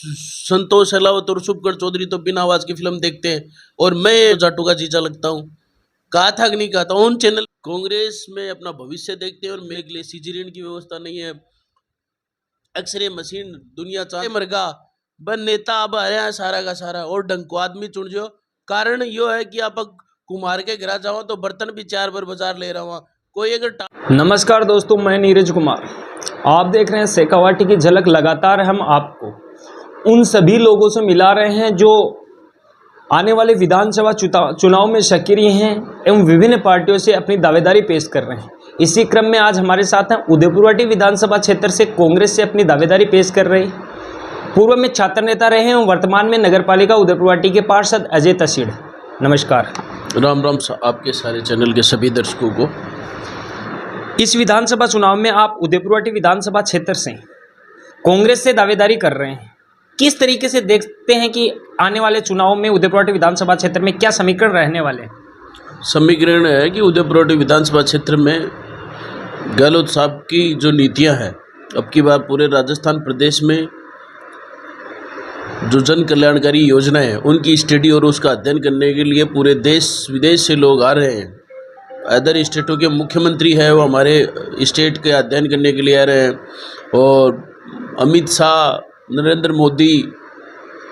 संतोष अहलावत और शुभकर चौधरी तो बिना आवाज की फिल्म देखते हैं और मैं जाटू का जीजा लगता हूँ। कहा था कि नहीं कहा था उन चैनल। कांग्रेस में अपना भविष्य देखते हैं और मेरे लिए सीजी ऋण की व्यवस्था नहीं है। एक्सरे मशीन दुनिया चाहे मरगा बन नेता अब आ रहे हैं सारा का सारा और ढंग को आदमी चुन जो। कारण यो है कि आप कुमार के गिरा जाओ तो बर्तन भी 4 बार बाजार ले रहा हूँ कोई अगर। नमस्कार दोस्तों, मैं नीरज कुमार। आप देख रहे हैं शेखावाटी की झलक। लगातार हम आपको उन सभी लोगों से मिला रहे हैं जो आने वाले विधानसभा चुनाव में सक्रिय हैं एवं विभिन्न पार्टियों से अपनी दावेदारी पेश कर रहे हैं। इसी क्रम में आज हमारे साथ हैं उदयपुरवाटी विधानसभा क्षेत्र से कांग्रेस से अपनी दावेदारी पेश कर रहे पूर्व में छात्र नेता रहे हैं और वर्तमान में नगरपालिका उदयपुरवाटी के पार्षद अजय तसीड़। नमस्कार। राम राम आपके सारे चैनल के सभी दर्शकों को। इस विधानसभा चुनाव में आप उदयपुरवाटी विधानसभा क्षेत्र से कांग्रेस से दावेदारी कर रहे हैं। किस तरीके से देखते हैं कि आने वाले चुनाव में उदयपुरवाटी विधानसभा क्षेत्र में क्या समीकरण रहने वाले? समीकरण है कि उदयपुरवाटी विधानसभा क्षेत्र में गहलोत साहब की जो नीतियां हैं, अब की बार पूरे राजस्थान प्रदेश में जो जन कल्याणकारी योजनाएं हैं उनकी स्टडी और उसका अध्ययन करने के लिए पूरे देश विदेश से लोग आ रहे हैं। अदर स्टेटों के मुख्यमंत्री है वो हमारे स्टेट के अध्ययन करने के लिए आ रहे हैं। और अमित शाह, नरेंद्र मोदी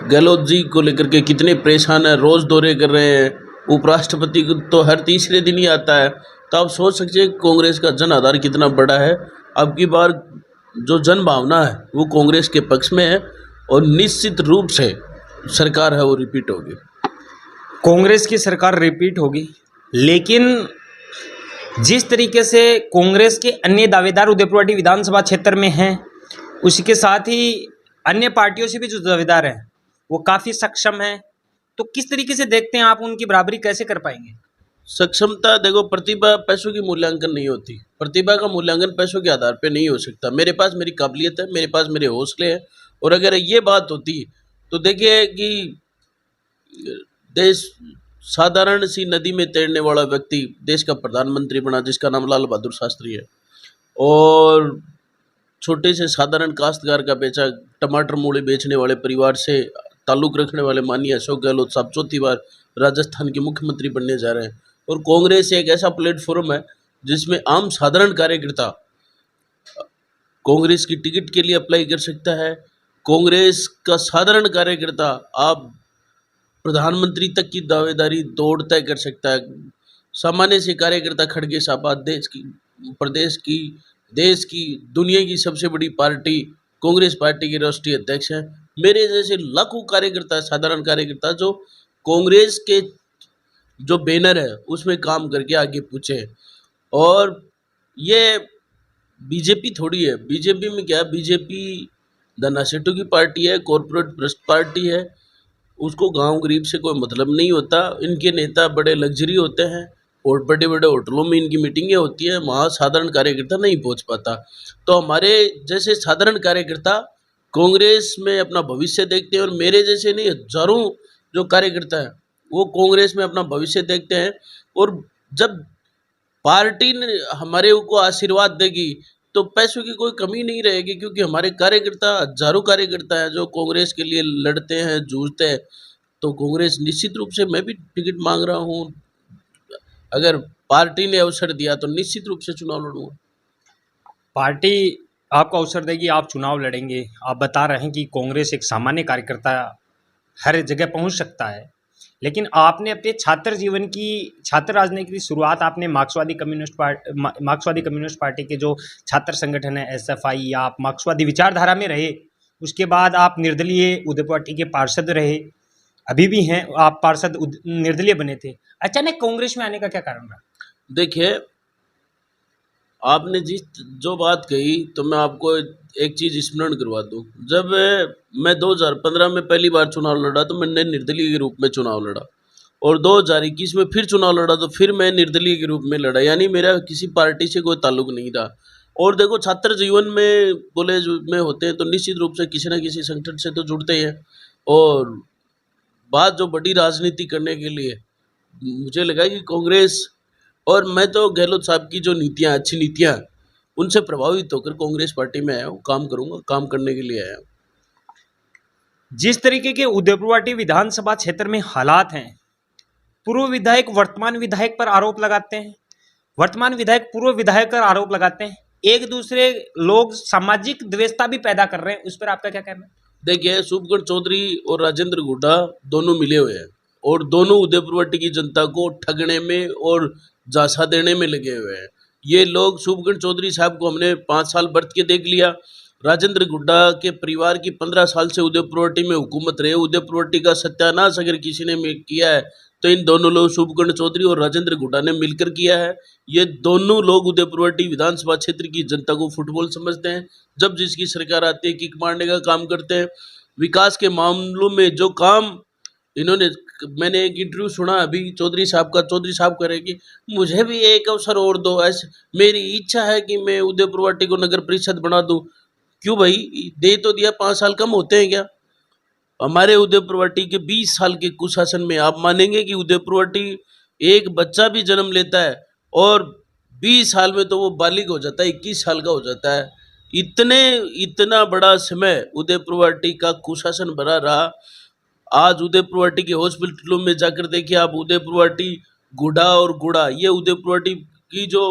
गहलोत जी को लेकर के कितने परेशान है, रोज़ दौरे कर रहे हैं। उपराष्ट्रपति को तो हर तीसरे दिन ही आता है। तो आप सोच सकते हैं कांग्रेस का जन आधार कितना बड़ा है। अब की बार जो जन भावना है वो कांग्रेस के पक्ष में है और निश्चित रूप से सरकार है वो रिपीट होगी। कांग्रेस की सरकार रिपीट होगी, लेकिन जिस तरीके से कांग्रेस के अन्य दावेदार उदयपुरवाटी विधानसभा क्षेत्र में हैं, उसके साथ ही अन्य पार्टियों से भी जो दावेदार हैं वो काफ़ी सक्षम हैं। तो किस तरीके से देखते हैं आप, उनकी बराबरी कैसे कर पाएंगे? सक्षमता देखो, प्रतिभा पैसों की मूल्यांकन नहीं होती। प्रतिभा का मूल्यांकन पैसों के आधार पे नहीं हो सकता। मेरे पास मेरी काबिलियत है, मेरे पास मेरे हौसले हैं। और अगर ये बात होती तो देखिए कि देश साधारण सी नदी में तैरने वाला व्यक्ति देश का प्रधानमंत्री बना जिसका नाम लाल बहादुर शास्त्री है, और छोटे से साधारण काश्तकार का बेचा टमाटर मूली बेचने वाले परिवार से ताल्लुक़ रखने वाले माननीय अशोक गहलोत साहब चौथी बार राजस्थान के मुख्यमंत्री बनने जा रहे हैं। और कांग्रेस एक ऐसा प्लेटफॉर्म है जिसमें आम साधारण कार्यकर्ता कांग्रेस की टिकट के लिए अप्लाई कर सकता है। कांग्रेस का साधारण कार्यकर्ता आप प्रधानमंत्री तक की दावेदारी दौड़ तय कर सकता है। सामान्य से कार्यकर्ता खड़गे साहब देश की, प्रदेश की, देश की, दुनिया की सबसे बड़ी पार्टी कांग्रेस पार्टी के राष्ट्रीय अध्यक्ष हैं। मेरे जैसे लाखों कार्यकर्ता, साधारण कार्यकर्ता जो कांग्रेस के जो बैनर है उसमें काम करके आगे पूछे। और ये बीजेपी थोड़ी है। बीजेपी में क्या है, बीजेपी धनासेठों की पार्टी है, कॉरपोरेट भ्रष्ट पार्टी है। उसको गांव गरीब से कोई मतलब नहीं होता। इनके नेता बड़े लग्जरी होते हैं और बड़े बड़े होटलों में इनकी मीटिंगें होती हैं, वहाँ साधारण कार्यकर्ता नहीं पहुँच पाता। तो हमारे जैसे साधारण कार्यकर्ता कांग्रेस में अपना भविष्य देखते हैं और मेरे जैसे नहीं, हजारों जो कार्यकर्ता है वो कांग्रेस में अपना भविष्य देखते हैं। और जब पार्टी ने हमारे को आशीर्वाद देगी तो पैसों की कोई कमी नहीं रहेगी, क्योंकि हमारे कार्यकर्ता, हजारों कार्यकर्ता हैं जो कांग्रेस के लिए लड़ते हैं, जूझते हैं। तो कांग्रेस निश्चित रूप से, मैं भी टिकट मांग रहा हूँ, अगर पार्टी ने अवसर दिया तो निश्चित रूप से चुनाव लड़ूंगा। पार्टी आपको अवसर देगी, आप चुनाव लड़ेंगे। आप बता रहे हैं कि कांग्रेस एक सामान्य कार्यकर्ता हर जगह पहुंच सकता है, लेकिन आपने अपने छात्र जीवन की, छात्र राजनीति की शुरुआत आपने मार्क्सवादी कम्युनिस्ट पार्टी के जो छात्र संगठन है SFI, आप मार्क्सवादी विचारधारा में रहे। उसके बाद आप निर्दलीय उदयपुरवाटी के पार्षद रहे, अभी भी हैं आप पार्षद, निर्दलीय बने थे। अचानक कांग्रेस में आने का क्या कारण रहा? देखिए, आपने जो बात कही तो मैं आपको एक चीज़ स्मरण करवा दूं। जब मैं 2015 में पहली बार चुनाव लड़ा तो मैंने निर्दलीय के रूप में चुनाव लड़ा, और 2021 में फिर चुनाव लड़ा तो फिर मैं निर्दलीय के रूप में लड़ा। यानी मेरा किसी पार्टी से कोई ताल्लुक नहीं रहा। और देखो, छात्र जीवन में कॉलेज में होते हैं तो निश्चित रूप से किसी न किसी संगठन से तो जुड़ते हैं। और बात जो बड़ी राजनीति करने के लिए मुझे लगा कि कांग्रेस, और मैं तो गहलोत साहब की जो नीतियाँ, अच्छी नीतियाँ, उनसे प्रभावित होकर कांग्रेस पार्टी में आया हूँ। काम करूँगा, काम करने के लिए आया हूँ। जिस तरीके के उदयपुरवाटी विधानसभा क्षेत्र में हालात हैं, पूर्व विधायक वर्तमान विधायक पर आरोप लगाते हैं, वर्तमान विधायक पूर्व विधायक पर आरोप लगाते हैं, एक दूसरे लोग सामाजिक द्वेषता भी पैदा कर रहे हैं, उस पर आपका क्या कहना है? देखिए, शुभकरण चौधरी और राजेंद्र गुड्डा दोनों मिले हुए हैं और दोनों उदयपुरवट्टी की जनता को ठगने में और झांसा देने में लगे हुए हैं। ये लोग, शुभकरण चौधरी साहब को हमने 5 साल बरत के देख लिया। राजेंद्र गुड्डा के परिवार की 15 साल से उदयपुरवट्टी में हुकूमत रहे। उदयपुरवट्टी का सत्यानाश अगर किसी ने किया है तो इन दोनों लोग, शुभकर्ण चौधरी और राजेंद्र गुड्डा ने मिलकर किया है। ये दोनों लोग उदयपुरवट्टी विधानसभा क्षेत्र की जनता को फुटबॉल समझते हैं। जब जिसकी सरकार आती है किक मारने का काम करते हैं। विकास के मामलों में जो काम इन्होंने, मैंने एक इंटरव्यू सुना अभी चौधरी साहब का, चौधरी साहब कह रहे कि मुझे भी एक अवसर और दो, ऐसे मेरी इच्छा है कि मैं उदयपुरवट्टी को नगर परिषद बना दूं। क्यों भाई, दे तो दिया, 5 साल कम होते हैं क्या? हमारे उदयपुरवट्टी के 20 साल के कुशासन में आप मानेंगे कि उदयपुरवट्टी एक बच्चा भी जन्म लेता है और 20 साल में तो वो बालिग हो जाता है, 21 साल का हो जाता है। इतना बड़ा समय उदयपुरवट्टी का कुशासन बना रहा। आज उदयपुरवट्टी के हॉस्पिटलों में जाकर देखिए आप, उदयपुरवट्टी, गुडा और गुड़ा, ये उदयपुरवट्टी की जो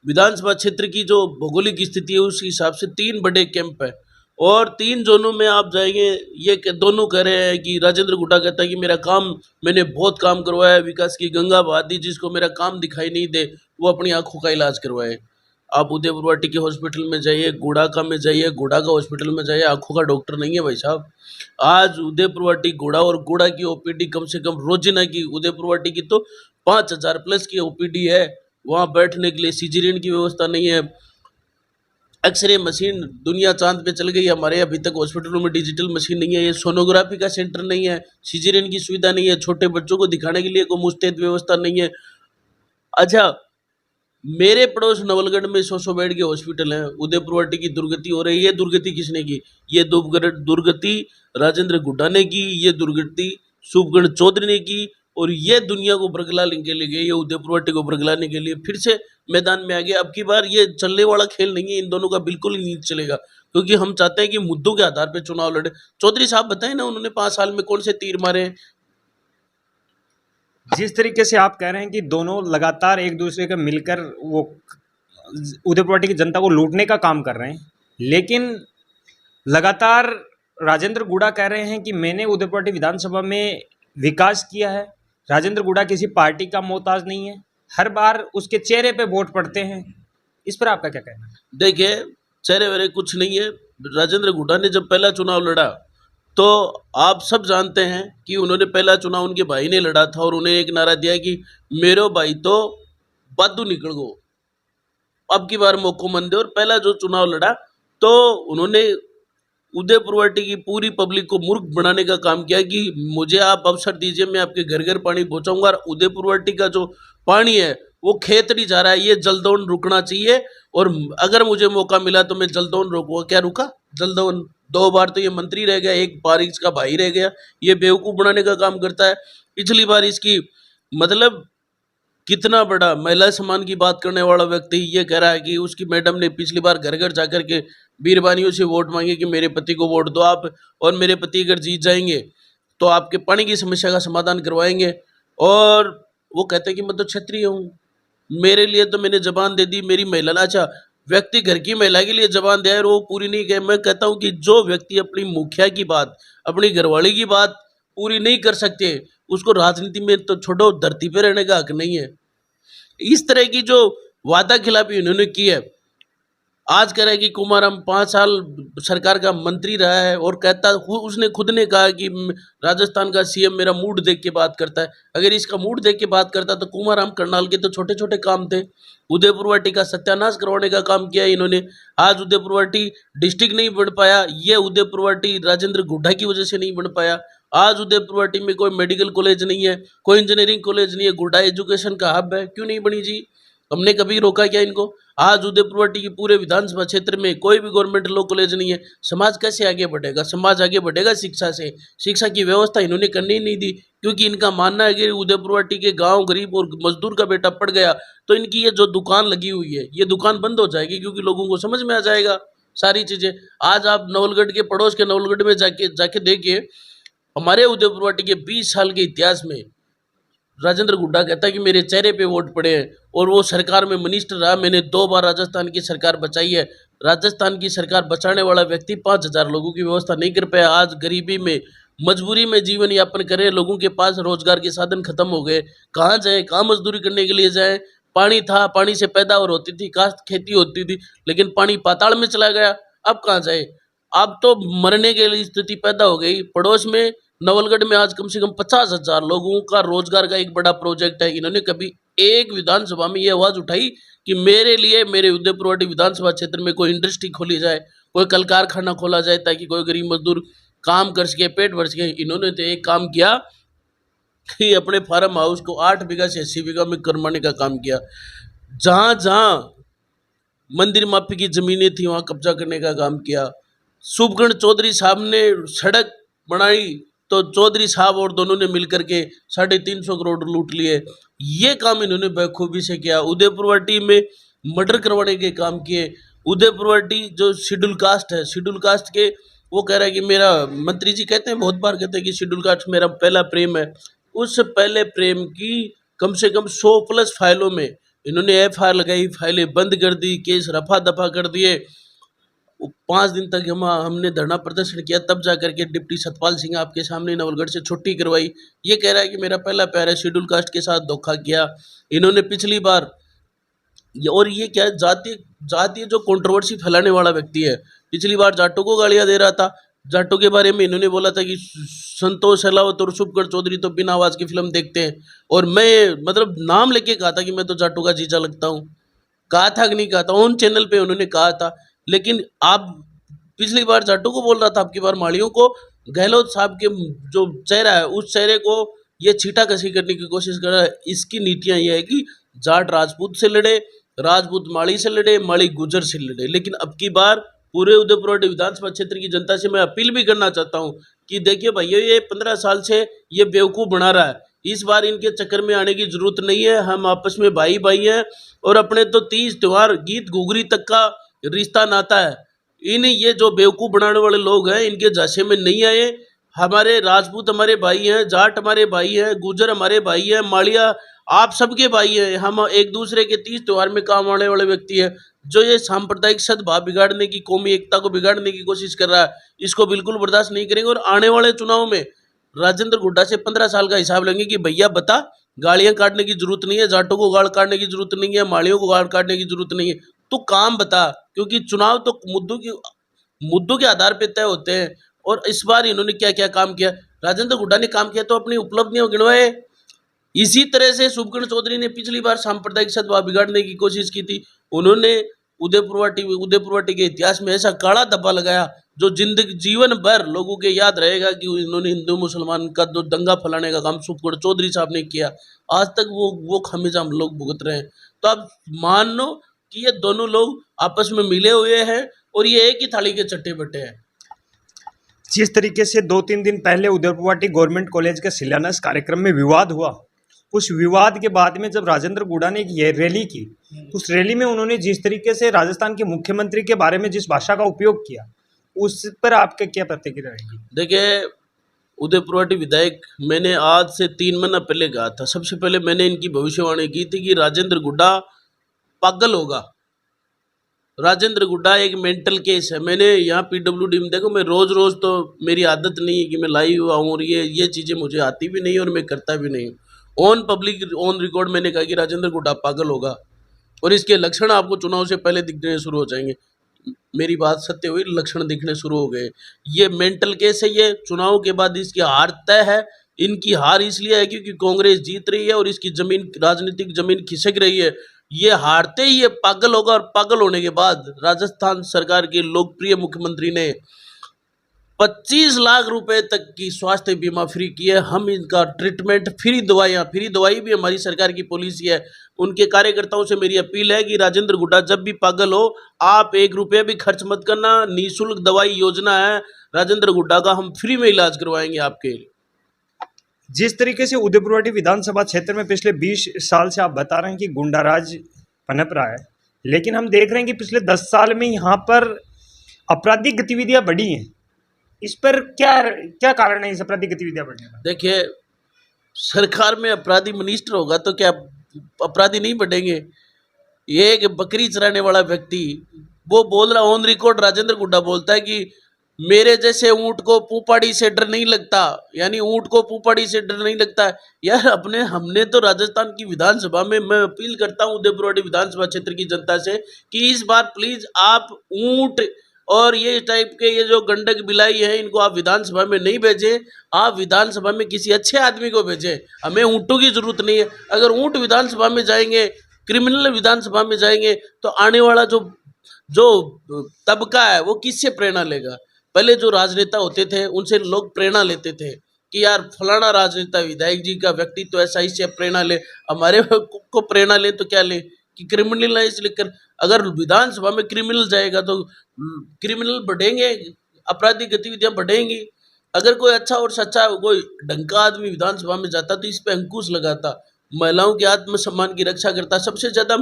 विधानसभा क्षेत्र की जो भौगोलिक स्थिति है उस हिसाब से 3 बड़े कैंप है और 3 जोनों में आप जाएंगे। ये दोनों कह रहे हैं कि राजेंद्र गुड्डा कहता है कि मेरा काम, मैंने बहुत काम करवाया है, विकास की गंगा बहा दी, जिसको मेरा काम दिखाई नहीं दे वो अपनी आंखों का इलाज करवाए। आप उदयपुरवट्टी के हॉस्पिटल में जाइए, गुड़ा का में जाइए, गुड़ा का हॉस्पिटल में जाइए, आंखों का डॉक्टर नहीं है भाई साहब। आज उदयपुरवट्टी, गुड़ा और गुड़ा की ओपीडी कम से कम रोजाना की, उदयपुरवट्टी की तो 5000 प्लस की ओपीडी है। वहाँ बैठने के लिए सीजरियन की व्यवस्था नहीं है। एक्सरे मशीन दुनिया चांद पे चल गई, हमारे अभी तक हॉस्पिटलों में डिजिटल मशीन नहीं है। ये सोनोग्राफी का सेंटर नहीं है, सीजरियन की सुविधा नहीं है, छोटे बच्चों को दिखाने के लिए कोई मुस्तैद व्यवस्था नहीं है। अच्छा, मेरे पड़ोस नवलगढ़ में 100 बेड के हॉस्पिटल हैं। उदयपुरवट्टी की दुर्गति हो रही है। ये दुर्गति किसने की? ये दुर्गति राजेंद्र गुड्डा ने की, ये दुर्गति शुभकर्ण चौधरी ने की और ये दुनिया को बरगलाने के लिए, ये उदयपुरवट्टी को बरगलाने के लिए फिर से मैदान में आ गया। अब की बार ये चलने वाला खेल नहीं है, इन दोनों का बिल्कुल ही नहीं चलेगा, क्योंकि हम चाहते हैं कि मुद्दों के आधार पर चुनाव लड़े। चौधरी साहब बताएं ना, उन्होंने 5 साल में कौन से तीर मारे हैं? जिस तरीके से आप कह रहे हैं कि दोनों लगातार एक दूसरे के मिलकर वो उदयपुरवट्टी की जनता को लूटने का काम कर रहे हैं, लेकिन लगातार राजेंद्र गुड़ा कह रहे हैं कि मैंने उदयपुरवट्टी विधानसभा में विकास किया है। राजेंद्र गुड़ा किसी पार्टी का मोहताज नहीं है, हर बार उसके चेहरे पे वोट पड़ते हैं। इस पर आपका क्या कहना है? देखिए, चेहरे वेरे कुछ नहीं है। राजेंद्र गुड्डा ने जब पहला चुनाव लड़ा तो आप सब जानते हैं कि उन्होंने पहला चुनाव उनके भाई ने लड़ा था और उन्हें एक नारा दिया कि मेरो भाई तो बादू निकल गो, अब की बार मौको मन दे। और पहला जो चुनाव लड़ा तो उन्होंने उदयपुरवट्टी की पूरी पब्लिक को मूर्ख बनाने का काम किया कि मुझे आप अवसर दीजिए, मैं आपके घर घर पानी पहुंचाऊंगा। और उदयपुरवट्टी का जो पानी है वो खेत नहीं जा रहा है, ये जलदौन रुकना चाहिए और अगर मुझे मौका मिला तो मैं जलदौन रोकूंगा। क्या रुका जलदौन? 2 बार तो ये मंत्री रह गया, 1 बार इसका भाई रह गया। ये बेवकूफ़ बनाने का काम करता है। पिछली बार इसकी, मतलब कितना बड़ा महिला सम्मान की बात करने वाला व्यक्ति ये कह रहा है कि उसकी मैडम ने पिछली बार घर घर जाकर के बीरबानियों से वोट मांगे कि मेरे पति को वोट दो आप, और मेरे पति अगर जीत जाएंगे तो आपके पानी की समस्या का समाधान करवाएंगे। और वो कहते हैं कि मैं तो क्षत्रिय हूँ, मेरे लिए तो मैंने जबान दे दी, मेरी महिला। अच्छा, व्यक्ति घर की महिला के लिए जबान दे और वो पूरी नहीं करे। मैं कहता हूँ कि जो व्यक्ति अपनी मुखिया की बात, अपनी घरवाली की बात पूरी नहीं कर सकते, उसको राजनीति में तो छोड़ो, धरती पे रहने का हक नहीं है। इस तरह की जो वादा खिलाफी उन्होंने की है, आज कह रहा है कि कुमारम 5 साल सरकार का मंत्री रहा है और कहता, उसने खुद ने कहा कि राजस्थान का सीएम मेरा मूड देख के बात करता है। अगर इसका मूड देख के बात करता तो कुमारम करनाल के तो छोटे छोटे काम थे। उदयपुरवट्टी का सत्यानाश करवाने का काम किया इन्होंने। आज उदयपुरवट्टी डिस्ट्रिक्ट नहीं बन पाया, ये उदयपुरवट्टी राजेंद्र गुड्डा की वजह से नहीं बन पाया। आज उदयपुरवट्टी में कोई मेडिकल कॉलेज नहीं है, कोई इंजीनियरिंग कॉलेज नहीं है। गुड्डा एजुकेशन का हब है, क्यों नहीं बनी जी? हमने कभी रोका क्या इनको? आज उदयपुरवट्टी की पूरे विधानसभा क्षेत्र में कोई भी गवर्नमेंट लॉ कॉलेज नहीं है। समाज कैसे आगे बढ़ेगा? समाज आगे बढ़ेगा शिक्षा से। शिक्षा की व्यवस्था इन्होंने करनी ही नहीं दी, क्योंकि इनका मानना है कि उदयपुरवट्टी के गांव गरीब और मजदूर का बेटा पढ़ गया तो इनकी ये जो दुकान लगी हुई है ये दुकान बंद हो जाएगी, क्योंकि लोगों को समझ में आ जाएगा सारी चीजें। आज आप नवलगढ़ के पड़ोस के नवलगढ़ में जाके जाके देखिए, हमारे उदयपुरवाटी के 20 साल के इतिहास में राजेंद्र गुड्डा कहता है कि मेरे चेहरे पे वोट पड़े हैं और वो सरकार में मिनिस्टर रहा, मैंने 2 बार राजस्थान की सरकार बचाई है। राजस्थान की सरकार बचाने वाला व्यक्ति 5,000 लोगों की व्यवस्था नहीं कर पाया। आज गरीबी में, मजबूरी में जीवन यापन कर रहे हैं, लोगों के पास रोजगार के साधन खत्म हो गए। कहाँ जाए, कहाँ मजदूरी करने के लिए जाए? पानी था, पानी से पैदावार होती थी, काश्त खेती होती थी, लेकिन पानी पाताल में चला गया। अब कहाँ जाए? अब तो मरने के लिए स्थिति पैदा हो गई। पड़ोस में नवलगढ़ में आज कम से कम 50,000 लोगों का रोजगार का एक बड़ा प्रोजेक्ट है। इन्होंने कभी एक विधानसभा में ये आवाज उठाई कि मेरे लिए, मेरे उदयपुरवाटी विधानसभा क्षेत्र में कोई इंडस्ट्री खोली जाए, कोई कल कारखाना खोला जाए, ताकि कोई गरीब मजदूर काम कर सके, पेट भर सके। इन्होंने तो एक काम किया कि अपने फार्म हाउस को 8 बीघा से 80 बीघा में करवाने का काम किया। जहां जहां मंदिर माफी की जमीनें थी वहां कब्जा करने का काम किया। शुभगण चौधरी साहब ने सड़क बनाई तो चौधरी साहब और दोनों ने मिलकर के 350 करोड़ लूट लिए। ये काम इन्होंने बखूबी से किया। उदयपुरवाटी में मर्डर करवाने के काम किए। उदयपुरवाटी जो शेड्यूल कास्ट है, शेड्यूल कास्ट के वो कह रहा है कि मेरा, मंत्री जी कहते हैं, बहुत बार कहते हैं कि शेड्यूल कास्ट मेरा पहला प्रेम है। उस पहले प्रेम की कम से कम 100+ फाइलों में इन्होंने FIR लगाई, फाइलें बंद कर दी, केस रफा दफा कर दिए। 5 दिन तक हमने धरना प्रदर्शन किया, तब जाकर के डिप्टी सतपाल सिंह आपके सामने नवलगढ़ से छुट्टी करवाई। ये कह रहा है कि मेरा पहला प्यार है, शेड्यूल कास्ट के साथ धोखा किया इन्होंने पिछली बार। और ये क्या है, जातीय जो कंट्रोवर्सी फैलाने वाला व्यक्ति है। पिछली बार जाटों को गालियां दे रहा था। जाटों के बारे में इन्होंने बोला था कि संतोष अहलावत और शुभकर चौधरी तो बिना आवाज की फिल्म देखते हैं, और मैं मतलब नाम लेके कहा था कि मैं तो जाटों का जीजा लगता हूँ। कहा था कि नहीं कहा था, उन चैनल पे उन्होंने कहा था। लेकिन आप पिछली बार जाटों को बोल रहा था, आपकी बार माड़ियों को। गहलोत साहब के जो चेहरा है, उस चेहरे को ये छीटा कसी करने की कोशिश कर रहा है। इसकी नीतियां ये है कि जाट राजपूत से लड़े, राजपूत माड़ी से लड़े, माड़ी गुजर से लड़े। लेकिन अब की बार पूरे उदयपुर विधानसभा क्षेत्र की जनता से मैं अपील भी करना चाहता हूँ कि देखिए भैया, ये 15 साल से ये बेवकूफ़ बना रहा है। इस बार इनके चक्कर में आने की जरूरत नहीं है। हम आपस में भाई भाई हैं, और अपने तो तीज त्योहार, गीत घुघरी तक का रिश्ता नाता है। इन ये जो बेवकूफ़ बनाने वाले लोग हैं, इनके झांसे में नहीं आए। हमारे राजपूत हमारे भाई हैं, जाट हमारे भाई हैं, गुजर हमारे भाई हैं, माड़िया आप सबके भाई हैं। हम एक दूसरे के तीज त्योहार में काम आने वाले व्यक्ति हैं। जो ये सांप्रदायिक सद्भाव बिगाड़ने की, कौमी एकता को बिगाड़ने की कोशिश कर रहा है, इसको बिल्कुल बर्दाश्त नहीं करेंगे। और आने वाले चुनाव में राजेंद्र गुड्डा से 15 साल का हिसाब लेंगे कि भैया बता, गालियां काटने की जरूरत नहीं है, जाटों को गाल काटने की जरूरत नहीं है, माड़ियों को गाल काटने की जरूरत नहीं है, तो काम बता। क्योंकि चुनाव तो मुद्दों के आधार पर तय होते हैं। और इस बार इन्होंने क्या क्या काम किया, राजेंद्र गुड्डा ने काम किया तो अपनी उपलब्धियां गिनवाए। इसी तरह से शुभकर्ण चौधरी ने पिछली बार सांप्रदायिक सद्भाव बिगाड़ने की कोशिश की थी। उन्होंने उदयपुरवाटी के इतिहास में ऐसा काला धब्बा लगाया जो जीवन भर लोगों के याद रहेगा कि उन्होंने हिंदू मुसलमान का जो दंगा फैलाने का काम शुभकर्ण चौधरी साहब ने किया। आज तक वो खामियाजा हम लोग भुगत रहे हैं। तो अब मान लो कि ये दोनों लोग आपस में मिले हुए हैं और ये एक ही थाली के चट्टे बट्टे हैं। जिस तरीके से 2-3 दिन पहले उदयपुरवाटी गवर्नमेंट कॉलेज के शिलान्यास कार्यक्रम में विवाद हुआ, उस विवाद के बाद में जब राजेंद्र गुड्डा ने ये रैली की, उस रैली में उन्होंने जिस तरीके से राजस्थान के मुख्यमंत्री के बारे में जिस भाषा का उपयोग किया, उस पर आपका क्या प्रतिक्रिया रहेगी? देखिए, उदयपुरवाटी विधायक मैंने आज से 3 महीना पहले कहा था। सबसे पहले मैंने इनकी भविष्यवाणी की थी कि राजेंद्र गुड्डा पागल होगा। राजेंद्र गुड्डा एक मेंटल केस है। मैंने यहाँ PWD में देखो, मैं रोज़ रोज़ तो मेरी आदत नहीं है कि मैं लाइव आऊँ, और ये चीज़ें मुझे आती भी नहीं और मैं करता भी नहीं। ऑन पब्लिक ऑन रिकॉर्ड मैंने कहा कि राजेंद्र गुड्डा पागल होगा, और इसके लक्षण आपको चुनाव से पहले दिखने शुरू हो जाएंगे। मेरी बात सत्य हुई, लक्षण दिखने शुरू हो गए। ये मेंटल केस है। ये चुनाव के बाद इसकी हार तय है। इनकी हार इसलिए है क्योंकि कांग्रेस जीत रही है और इसकी जमीन, राजनीतिक जमीन खिसक रही है। ये हारते ही ये पागल होगा, और पागल होने के बाद राजस्थान सरकार के लोकप्रिय मुख्यमंत्री ने 25 लाख रुपए तक की स्वास्थ्य बीमा फ्री की है। हम इनका ट्रीटमेंट, फ्री दवाई भी हमारी सरकार की पॉलिसी है। उनके कार्यकर्ताओं से मेरी अपील है कि राजेंद्र गुड्डा जब भी पागल हो, आप 1 रुपया भी खर्च मत करना। निःशुल्क दवाई योजना है राजेंद्र गुड्डा का, हम फ्री में इलाज करवाएंगे आपके। जिस तरीके से उदयपुरवाटी विधानसभा क्षेत्र में पिछले 20 साल से आप बता रहे हैं कि गुंडाराज पनप रहा है, लेकिन हम देख रहे हैं कि पिछले 10 साल में यहाँ पर आपराधिक गतिविधियां बढ़ी हैं, इस पर क्या क्या कारण है इस आपराधिक गतिविधियां बढ़ने का? देखिए, सरकार में अपराधी मिनिस्टर होगा तो क्या अपराधी नहीं बढ़ेंगे? ये एक बकरी चराने वाला व्यक्ति वो बोल रहा, ऑन रिकॉर्ड राजेंद्र गुड्डा बोलता है कि मेरे जैसे ऊंट को पूपाड़ी से डर नहीं लगता, यानी ऊंट को पूपाड़ी से डर नहीं लगता। यार हमने तो राजस्थान की विधानसभा में, मैं अपील करता हूं उदयपुरवाड़ी विधानसभा क्षेत्र की जनता से कि इस बार प्लीज आप ऊंट और ये टाइप के ये जो गंडक बिलाई है इनको आप विधानसभा में नहीं भेजें। आप विधानसभा में किसी अच्छे आदमी को भेजें, हमें ऊंटों की जरूरत नहीं है। अगर ऊंट विधानसभा में जाएंगे, क्रिमिनल विधानसभा में जाएंगे, तो आने वाला जो जो तबका है वो किससे प्रेरणा लेगा? पहले जो राजनेता होते थे उनसे लोग प्रेरणा लेते थे कि यार फलाना राजनेता विधायक जी का व्यक्तित्व ऐसा, इससे प्रेरणा ले। हमारे को प्रेरणा ले तो क्या ले कि क्रिमिनलाइज लेकर, अगर विधानसभा में क्रिमिनल जाएगा तो क्रिमिनल बढ़ेंगे, आपराधिक गतिविधियां बढ़ेंगी। अगर कोई अच्छा और सच्चा कोई ढंग का आदमी विधानसभा में जाता तो इस पे अंकुश लगाता, महिलाओं के आत्मसम्मान की रक्षा करता। सबसे ज्यादा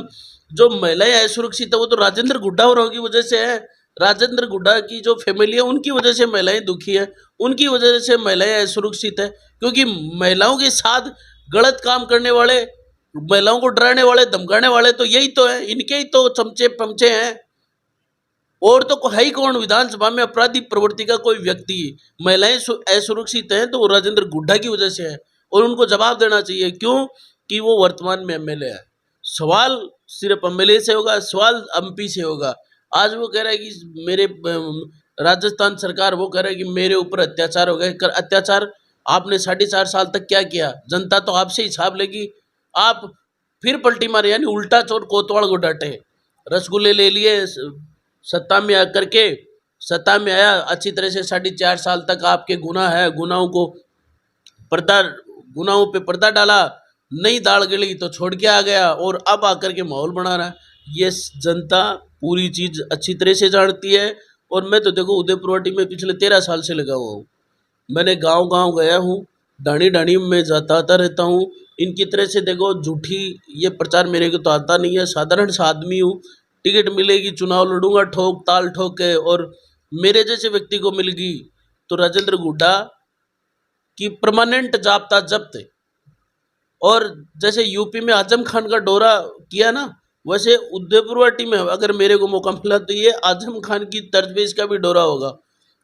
जो महिलाएं असुरक्षित है वो तो राजेंद्र गुड्डा और की वजह से है। राजेंद्र गुड्डा की जो फैमिली है उनकी वजह से महिलाएं दुखी है, उनकी वजह से महिलाएं असुरक्षित है, क्योंकि महिलाओं के साथ गलत काम करने वाले, महिलाओं को डराने वाले, धमकाने वाले तो यही तो है, इनके ही तो चमचे पमचे हैं। और तो है ही कौन विधानसभा में अपराधी प्रवृत्ति का कोई व्यक्ति? महिलाएं असुरक्षित हैं तो वो राजेंद्र गुड्डा की वजह से है, और उनको जवाब देना चाहिए। क्यों? कि वो वर्तमान में एमएलए है। सवाल सिर्फ एमएलए से होगा, सवाल एमपी से होगा। आज वो कह रहा है कि मेरे राजस्थान सरकार वो कह रहा है कि मेरे ऊपर अत्याचार हो गए। अत्याचार आपने 4.5 साल तक क्या किया? जनता तो आपसे हिसाब लेगी। आप फिर पलटी मारे, यानी उल्टा चोर कोतवाल को डांटे। रसगुल्ले ले लिए, सत्ता में आकर के, सत्ता में आया अच्छी तरह से 4.5 साल तक आपके गुनाह है, गुनाहों पे पर्दा डाला, नई दाल गली तो छोड़ के आ गया, और अब आकर के माहौल बना रहा है। ये जनता पूरी चीज अच्छी तरह से जानती है। और मैं तो देखो उदयपुरवाटी में पिछले 13 साल से लगा हुआ हूँ। मैंने गांव गांव गया हूँ, ढाणी ढाणी में जाता आता रहता हूँ। इनकी तरह से देखो झूठी ये प्रचार मेरे को तो आता नहीं है, साधारण सा आदमी हूँ। टिकट मिलेगी, चुनाव लड़ूंगा ठोक ताल ठोक के, और मेरे जैसे व्यक्ति को मिल गई तो राजेंद्र गुड्डा की परमानेंट जाब्ता जब्त है। और जैसे यूपी में आजम खान का दौरा किया ना, वैसे उदयपुरवाटी में अगर मेरे को मौका मिला तो ये आजम खान की तर्ज पे इसका भी दौरा होगा।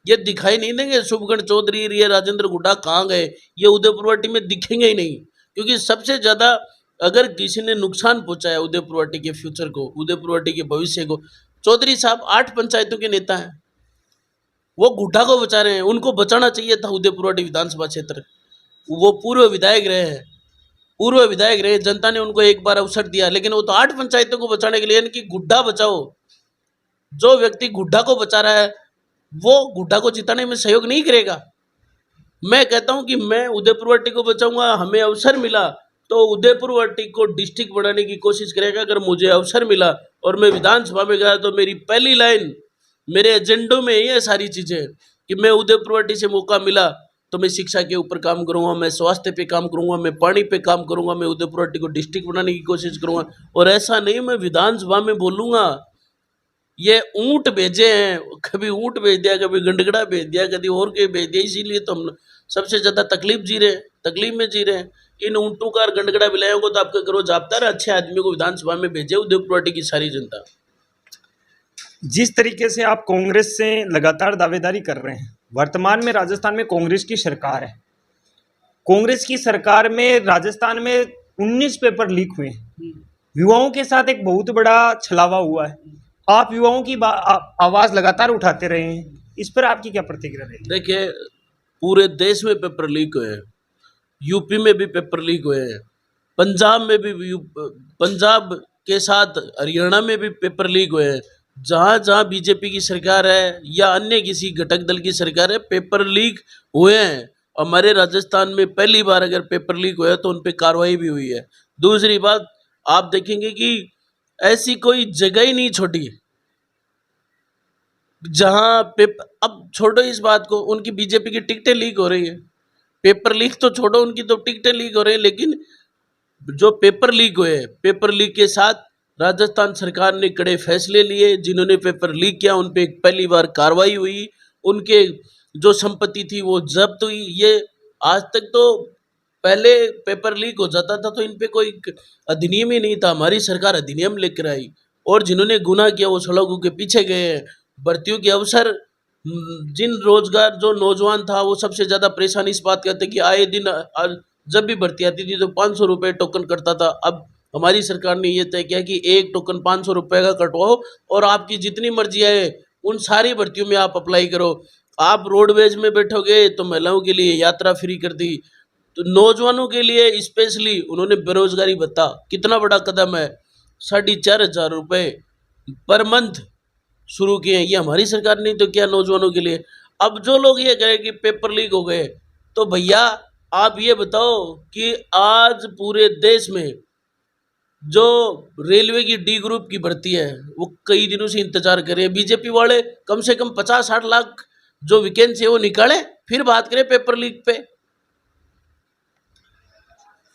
ये दिखाई नहीं देंगे शुभगण चौधरी, ये राजेंद्र गुड्डा कहाँ गए, ये उदयपुरवाटी में दिखेंगे ही नहीं। क्योंकि सबसे ज़्यादा अगर किसी ने नुकसान पहुंचाया उदयपुरवाटी के फ्यूचर को, उदयपुरवाटी के भविष्य को, चौधरी साहब 8 पंचायतों के नेता हैं, वो गुड्डा को बचा रहे हैं। उनको बचाना चाहिए था उदयपुरवाटी विधानसभा क्षेत्र। वो पूर्व विधायक रहे, जनता ने उनको एक बार अवसर दिया, लेकिन वो तो 8 पंचायतों को बचाने के लिए, यानी कि गुड्डा बचाओ। जो व्यक्ति गुड्डा को बचा रहा है वो गुड्डा को जिताने में सहयोग नहीं करेगा। मैं कहता हूं कि मैं उदयपुरवाटी को बचाऊंगा, हमें अवसर मिला तो उदयपुरवाटी को डिस्ट्रिक्ट बनाने की कोशिश करेगा। अगर मुझे अवसर मिला और मैं विधानसभा में गया तो मेरी पहली लाइन, मेरे एजेंडों में ये सारी चीजें कि मैं उदयपुरवाटी से मौका मिला तो मैं शिक्षा के ऊपर काम करूंगा, मैं स्वास्थ्य पे काम करूंगा, मैं पानी पे काम करूंगा, मैं उदयपुरवाटी को डिस्ट्रिक्ट बनाने की कोशिश करूंगा। और ऐसा नहीं मैं विधानसभा में बोलूंगा ये ऊंट भेजे हैं, कभी ऊंट भेज दिया, कभी गंडगड़ा भेज दिया, कभी और कोई भेज दिया। इसीलिए तो हम सबसे ज्यादा तकलीफ में जी रहे हैं। इन ऊंटों का और गंडगड़ा बिलायों को तो आपका करो जापता रहा, अच्छे आदमी को विधानसभा में भेजे उदयपुरवाटी की सारी जनता। जिस तरीके से आप कांग्रेस से लगातार दावेदारी कर रहे हैं, वर्तमान में राजस्थान में कांग्रेस की सरकार है, कांग्रेस की सरकार में राजस्थान में 19 पेपर लीक हुए हैं, युवाओं के साथ एक बहुत बड़ा छलावा हुआ है। आप युवाओं की आवाज लगातार उठाते रहे हैं, इस पर आपकी क्या प्रतिक्रिया रहेगी? देखिए, पूरे देश में पेपर लीक हुए हैं, यूपी में भी पेपर लीक हुए हैं, पंजाब में भी, पंजाब के साथ हरियाणा में भी पेपर लीक हुए हैं। जहाँ जहाँ बीजेपी की सरकार है या अन्य किसी घटक दल की सरकार है, पेपर लीक हुए हैं। हमारे राजस्थान में पहली बार अगर पेपर लीक हुआ है तो उन पर कार्रवाई भी हुई है। दूसरी बात, आप देखेंगे कि ऐसी कोई जगह ही नहीं छोड़ी जहां पेपर, अब छोड़ो इस बात को, उनकी बीजेपी की टिकटें लीक हो रही है, पेपर लीक तो छोड़ो, उनकी तो टिकटें लीक हो रही है, लेकिन जो पेपर लीक हुए, पेपर लीक के साथ राजस्थान सरकार ने कड़े फैसले लिए, जिन्होंने पेपर लीक किया उन पे पहली बार कार्रवाई हुई, उनके जो संपत्ति थी वो जब्त हुई। ये आज तक तो पहले पेपर लीक हो जाता था तो इन पे कोई अधिनियम ही नहीं था, हमारी सरकार अधिनियम लेकर आई और जिन्होंने गुनाह किया वो सड़कों के पीछे गए हैं। भर्तियों के अवसर, जिन रोजगार जो नौजवान था वो सबसे ज़्यादा परेशान इस बात कहते कि आए दिन जब भी भर्ती आती थी तो 500 रुपये टोकन करता था। अब हमारी सरकार ने ये तय किया कि एक टोकन 500 रुपये का कटवाओ और आपकी जितनी मर्जी आए उन सारी भर्तियों में आप अप्लाई करो। आप रोडवेज में बैठोगे तो महिलाओं के लिए यात्रा फ्री कर दी, तो नौजवानों के लिए स्पेशली उन्होंने बेरोजगारी भत्ता, कितना बड़ा कदम है, 4,500 रुपये पर मंथ शुरू किए हैं। ये हमारी सरकार ने तो किया नौजवानों के लिए। अब जो लोग ये कहें कि पेपर लीक हो गए, तो भैया आप ये बताओ कि आज पूरे देश में जो रेलवे की डी ग्रुप की भर्ती है वो कई दिनों से इंतजार कर रहे हैं। बीजेपी वाले कम से कम 50-60 लाख जो वैकेंसी है वो निकालें, फिर बात करें पेपर लीक पे।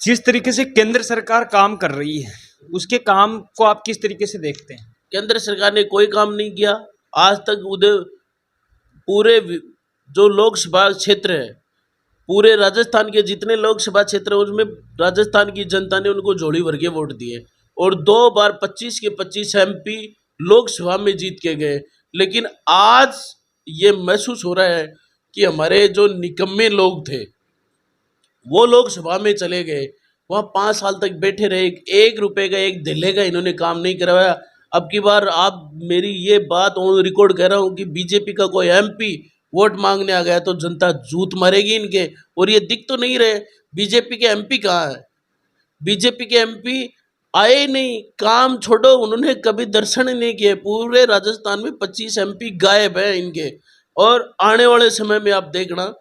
जिस तरीके से केंद्र सरकार काम कर रही है उसके काम को आप किस तरीके से देखते हैं? केंद्र सरकार ने कोई काम नहीं किया आज तक। पूरे जो लोकसभा क्षेत्र है, पूरे राजस्थान के जितने लोकसभा क्षेत्र है उसमें राजस्थान की जनता ने उनको झोली भर के वोट दिए और 2 बार 25 के 25 MP लोकसभा में जीत के गए। लेकिन आज ये महसूस हो रहा है कि हमारे जो निकम्मे लोग थे वो लोकसभा में चले गए, वहाँ 5 साल तक बैठे रहे, 1 रुपये का 1 धेले का इन्होंने काम नहीं करवाया। अब की बार आप मेरी ये बात ऑन रिकॉर्ड कह रहा हूँ कि बीजेपी का कोई MP वोट मांगने आ गया तो जनता जूत मारेगी इनके। और ये दिख तो नहीं रहे, बीजेपी के MP कहाँ है? बीजेपी के MP आए ही नहीं, काम छोड़ो उन्होंने कभी दर्शन ही नहीं किए। पूरे राजस्थान में 25 MP गायब है इनके। और आने वाले समय में आप देखना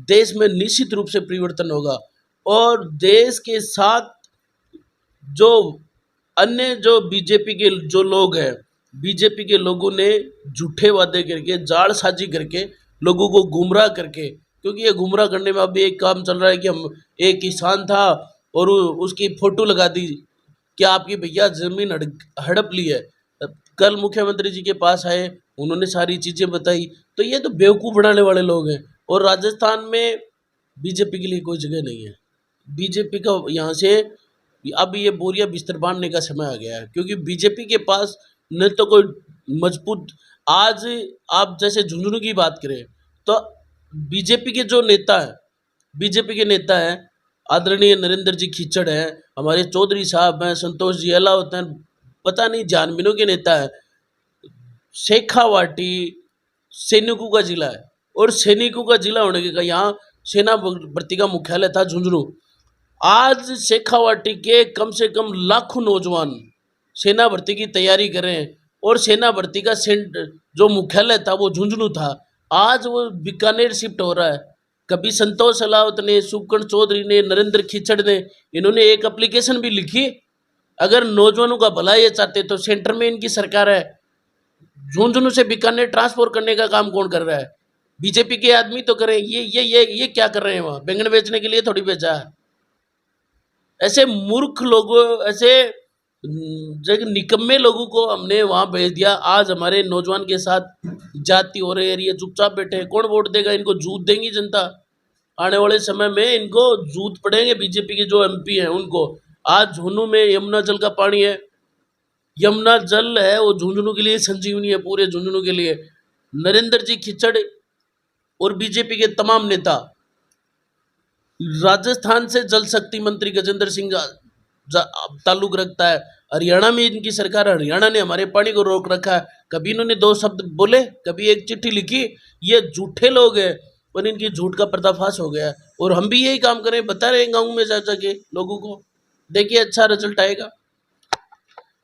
देश में निश्चित रूप से परिवर्तन होगा और देश के साथ जो अन्य जो बीजेपी के जो लोग हैं, बीजेपी के लोगों ने झूठे वादे करके, जालसाजी करके, लोगों को गुमराह करके, क्योंकि ये गुमराह करने में अभी एक काम चल रहा है कि हम एक किसान था और उसकी फोटो लगा दी कि आपकी भैया जमीन हड़प ली है। कल मुख्यमंत्री जी के पास आए, उन्होंने सारी चीज़ें बताई। तो ये तो बेवकूफ़ बनाने वाले लोग हैं और राजस्थान में बीजेपी के लिए कोई जगह नहीं है। बीजेपी का यहाँ से अब ये बोरिया बिस्तर बांधने का समय आ गया है, क्योंकि बीजेपी के पास न तो कोई मजबूत, आज आप जैसे झुंझुनू की बात करें तो बीजेपी के जो नेता हैं, बीजेपी के नेता हैं आदरणीय नरेंद्र जी खिचड़ हैं, हमारे चौधरी साहब हैं, संतोष जी अहलावत हैं, पता नहीं जानबीनों के नेता हैं। शेखावाटी सैनिकों का जिला है और सैनिकों का जिला होने के यहाँ सेना भर्ती का मुख्यालय था झुंझुनू। आज शेखावाटी के कम से कम लाखों नौजवान सेना भर्ती की तैयारी कर रहे हैं और सेना भर्ती का जो मुख्यालय था वो झुंझुनू था, आज वो बीकानेर शिफ्ट हो रहा है। कभी संतोष अहलावत ने, सुकर्ण चौधरी ने, नरेंद्र खिचड़ ने, इन्होंने एक एप्लीकेशन भी लिखी। अगर नौजवानों का भला ये चाहते तो सेंटर में इनकी सरकार है, झुंझुनू से बीकानेर ट्रांसफर करने का काम कौन कर रहा है? बीजेपी के आदमी तो करें। ये क्या कर रहे हैं? वहाँ बैंगन बेचने के लिए थोड़ी बेचा है। ऐसे मूर्ख लोगों, ऐसे निकम्मे लोगों को हमने वहाँ भेज दिया। आज हमारे नौजवान के साथ जाति हो रही है, ये चुपचाप बैठे हैं। कौन वोट देगा इनको? जूत देंगी जनता। आने वाले समय में इनको जूत पड़ेंगे बीजेपी के जो MP हैं उनको। आज झुंझुनू में यमुना जल का पानी है, यमुना जल है वो झुंझुनू के लिए संजीवनी है, पूरे झुंझुनू के लिए। नरेंद्र जी खिचड़ और बीजेपी के तमाम नेता, राजस्थान से जल शक्ति मंत्री गजेंद्र सिंह ताल्लुक रखता है, हरियाणा में इनकी सरकार, हरियाणा ने हमारे पानी को रोक रखा है। कभी इन्होंने 2 शब्द बोले, कभी एक चिट्ठी लिखी? ये झूठे लोग हैं और इनकी झूठ का पर्दाफाश हो गया है। और हम भी यही काम करें, बता रहे हैं गाँव में जा के लोगों को, देखिए अच्छा रिजल्ट आएगा।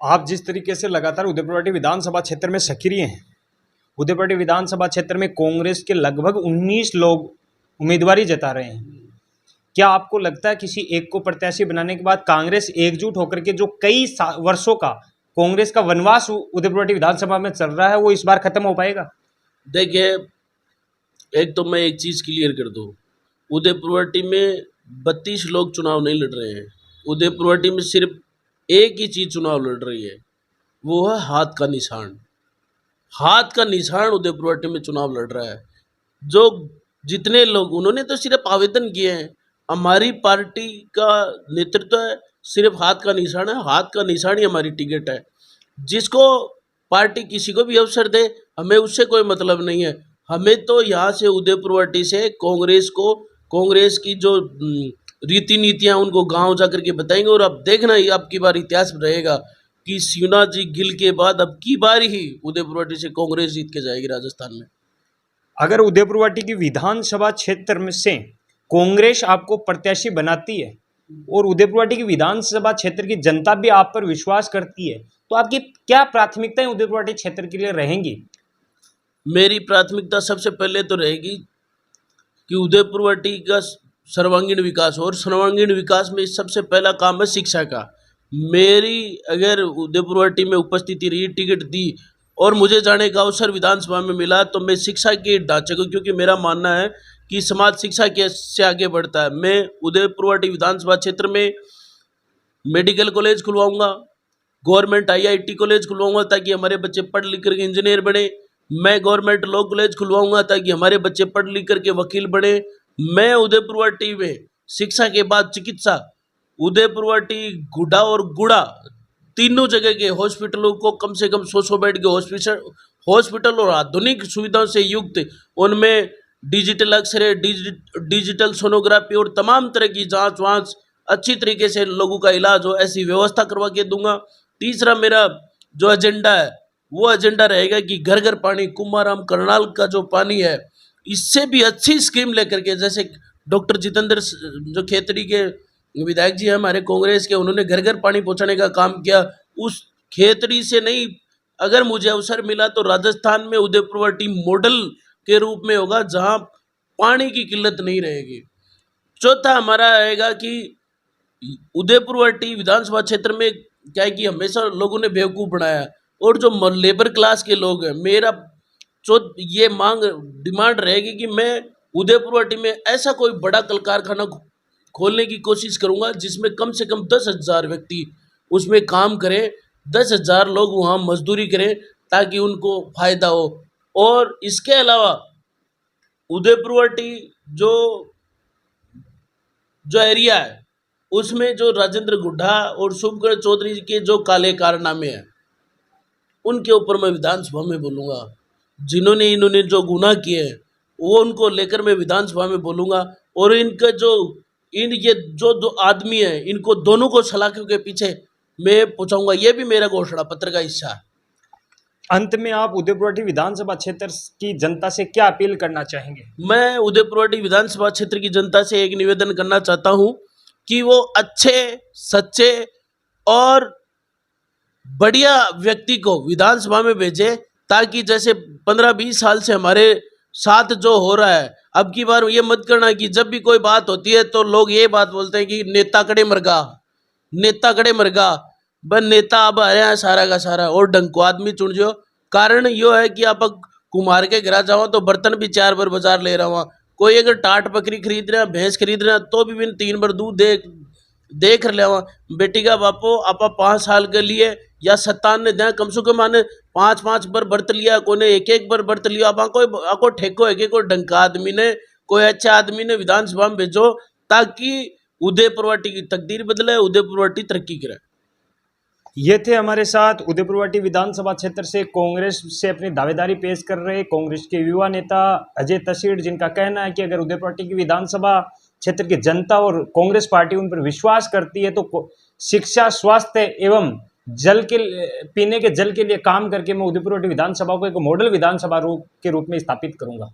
आप जिस तरीके से लगातार उदयपुर विधानसभा क्षेत्र में सक्रिय हैं, उदयपुर विधानसभा क्षेत्र में कांग्रेस के लगभग 19 लोग उम्मीदवारी जता रहे हैं। क्या आपको लगता है किसी एक को प्रत्याशी बनाने के बाद कांग्रेस एकजुट होकर के जो कई वर्षों का कांग्रेस का वनवास उदयपुर विधानसभा में चल रहा है वो इस बार खत्म हो पाएगा? देखिए, एक तो मैं एक चीज़ क्लियर कर दूँ, उदयपुर में 32 लोग चुनाव नहीं लड़ रहे हैं। उदयपुर में सिर्फ एक ही चीज़ चुनाव लड़ रही है, वो है हाथ का निशान। हाथ का निशान उदयपुरवाटी में चुनाव लड़ रहा है। जो जितने लोग उन्होंने तो सिर्फ आवेदन किए हैं, हमारी पार्टी का नेतृत्व है, सिर्फ हाथ का निशान है, हाथ का निशान ही हमारी टिकट है। जिसको पार्टी किसी को भी अवसर दे, हमें उससे कोई मतलब नहीं है। हमें तो यहाँ से उदयपुरवाटी से कांग्रेस की जो रीति नीतियाँ उनको गांव जाकर के बताएंगे। और अब देखना ही अब की बार इतिहास में रहेगा कि शिवनाथ जी गिल के बाद अब की बार ही उदयपुरवाटी से कांग्रेस जीत के जाएगी राजस्थान में। अगर उदयपुरवाटी की विधानसभा क्षेत्र में से कांग्रेस आपको प्रत्याशी बनाती है और उदयपुरवाटी की विधानसभा क्षेत्र की जनता भी आप पर विश्वास करती है, तो आपकी क्या प्राथमिकताएं उदयपुरवाटी क्षेत्र के लिए रहेंगी? मेरी प्राथमिकता सबसे पहले तो रहेगी कि उदयपुरवाटी का सर्वांगीण विकास हो, और सर्वांगीण विकास में सबसे पहला काम है शिक्षा का। मेरी अगर उदयपुरवाटी में उपस्थिति रही, टिकट दी और मुझे जाने का अवसर विधानसभा में मिला, तो मैं शिक्षा के ढांचे को, क्योंकि मेरा मानना है कि समाज शिक्षा के से आगे बढ़ता है, मैं उदयपुरवाटी विधानसभा क्षेत्र में मेडिकल कॉलेज खुलवाऊंगा, गवर्नमेंट IIT कॉलेज खुलवाऊंगा ताकि हमारे बच्चे पढ़ लिख करके इंजीनियर बने। मैं गवर्नमेंट लॉ कॉलेज खुलवाऊंगा ताकि हमारे बच्चे पढ़ लिख करके वकील बने। मैं उदयपुरवाटी में शिक्षा के बाद चिकित्सा, उदयपुरवाटी गुडा और गुड़ा तीनों जगह के हॉस्पिटलों को कम से कम 100 बेड के हॉस्पिटल और आधुनिक सुविधाओं से युक्त, उनमें डिजिटल एक्सरे, डिजिटल सोनोग्राफी और तमाम तरह की जांच वाँच अच्छी तरीके से लोगों का इलाज हो, ऐसी व्यवस्था करवा के दूंगा। तीसरा मेरा जो एजेंडा है वो एजेंडा रहेगा कि घर घर पानी, कुमाराम करनाल का जो पानी है, इससे भी अच्छी स्कीम लेकर के, जैसे डॉक्टर जितेंद्र जो खेतड़ी के विधायक जी हैं हमारे कांग्रेस के, उन्होंने घर घर पानी पहुंचाने का काम किया। उस खेतड़ी से नहीं, अगर मुझे अवसर मिला तो राजस्थान में उदयपुरवाटी मॉडल के रूप में होगा जहां पानी की किल्लत नहीं रहेगी। चौथा हमारा रहेगा कि उदयपुरवाटी विधानसभा क्षेत्र में क्या है कि हमेशा लोगों ने बेवकूफ़ बनाया, और जो लेबर क्लास के लोग हैं, मेरा ये डिमांड रहेगी कि मैं उदयपुरवाटी में ऐसा कोई बड़ा कल कारखाना खोलने की कोशिश करूंगा जिसमें कम से कम 10,000 व्यक्ति उसमें काम करें, 10,000 लोग वहाँ मजदूरी करें ताकि उनको फायदा हो। और इसके अलावा उदयपुरवाटी जो जो एरिया है उसमें जो राजेंद्र गुड्ढा और शुभकरण चौधरी के जो काले कारनामे हैं, उनके ऊपर मैं विधानसभा में बोलूँगा। जिन्होंने इन्होंने जो गुनाह किए हैं वो उनको लेकर मैं विधानसभा में बोलूँगा। और इनका ये जो दो आदमी हैं, इनको दोनों को सलाखों के पीछे मैं पहुँचाऊँगा। ये भी मेरा घोषणा पत्र का हिस्सा है। अंत में आप उदयपुरवाटी विधानसभा क्षेत्र की जनता से क्या अपील करना चाहेंगे? मैं उदयपुरवाटी विधानसभा क्षेत्र की जनता से एक निवेदन करना चाहता हूँ कि वो अच्छे, सच्चे और बढ़िया व्यक्ति को विधानसभा में भेजे, ताकि जैसे 15-20 साल से हमारे साथ जो हो रहा है, अब की बार ये मत करना कि जब भी कोई बात होती है तो लोग ये बात बोलते हैं कि नेता कड़े मरगा, नेता कड़े मरगा। बस नेता अब आ रहे हैं सारा का सारा, और ढंग को आदमी चुन जो। कारण यो है कि आप कुम्हार के घर जाओ तो बर्तन भी 4 बार बाजार ले रहा हुआ, कोई अगर टाट बकरी खरीद रहे हैं, भैंस खरीद रहे हैं, तो भी 3 बार दूध देख ले हुआ। बेटी का बापो आपा 5 साल के लिए या 57 दें, कम से कम आने 5-5 बार बर्त लिया, कोई ने 1-1 बार बर्त लिया। आप कोई ठेको है कि कोई ढंग का आदमी ने, कोई अच्छा आदमी ने विधानसभा में भेजो ताकि उदयपुरवाटी की तकदीर बदले, उदयपुरवाटी तरक्की करे। ये थे हमारे साथ उदयपुरवाटी विधानसभा क्षेत्र से कांग्रेस से अपनी दावेदारी पेश कर रहे कांग्रेस के युवा नेता अजय तसीड़, जिनका कहना है कि अगर उदयपुरवाटी की विधानसभा क्षेत्र की जनता और कांग्रेस पार्टी उन पर विश्वास करती है तो शिक्षा, स्वास्थ्य एवं पीने के जल के लिए काम करके मैं उदयपुरवाटी विधानसभा को एक मॉडल विधानसभा के रूप में स्थापित करूंगा।